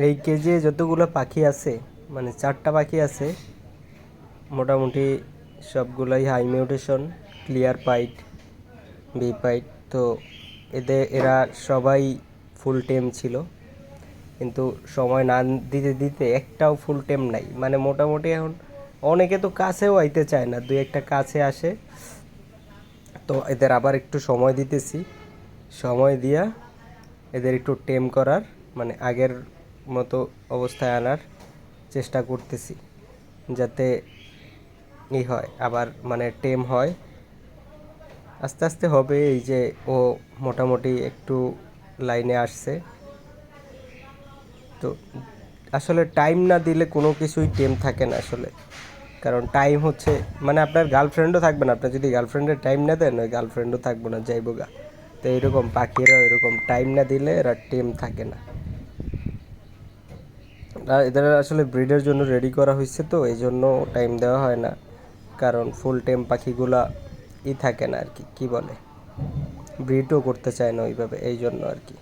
এই কেজে যতগুলো পাখি আছে, মানে 4টা পাখি আছে, মোটামুটি সবগুলোই হাই মিউটেশন, ক্লিয়ার পাইট, বি পাইট। তো এরা সবাই ফুল টেম ছিল, কিন্তু সময় না দিতে দিতে একটাও ফুল টেম নাই। মানে মোটামুটি এখন অনেকে তো কাছেও আইতে চায় না, দুই একটা কাছে আসে। তো এদের আবার একটু সময় দিতেছি, সময় দিয়া এদের একটু টেম করার, মানে আগের মতো অবস্থায় আনার চেষ্টা করতেছি, যাতে হয় আবার, মানে টেম হয়। আস্তে আস্তে হবে। এই যে ও মোটামুটি একটু লাইনে আসছে। তো আসলে টাইম না দিলে কোনো কিছুই টেম থাকে না আসলে। কারণ টাইম হচ্ছে, মানে আপনার গার্লফ্রেন্ডও থাকবে না, আপনার যদি গার্লফ্রেন্ডের টাইম না দেন, ওই গার্লফ্রেন্ডও থাকবে না, যাইব গা। তো এইরকম পাখিরা এরকম টাইম না দিলে এরা টেম থাকে না। আর এদের আসলে ব্রিডের জন্য রেডি করা হয়েছে, তো এই জন্য টাইম দেওয়া হয় না। কারণ ফুল টাইম পাখিগুলা থাকে না আর কি, কী বলে, ব্রিডও করতে চায় না ওইভাবে, এই জন্য আর কি।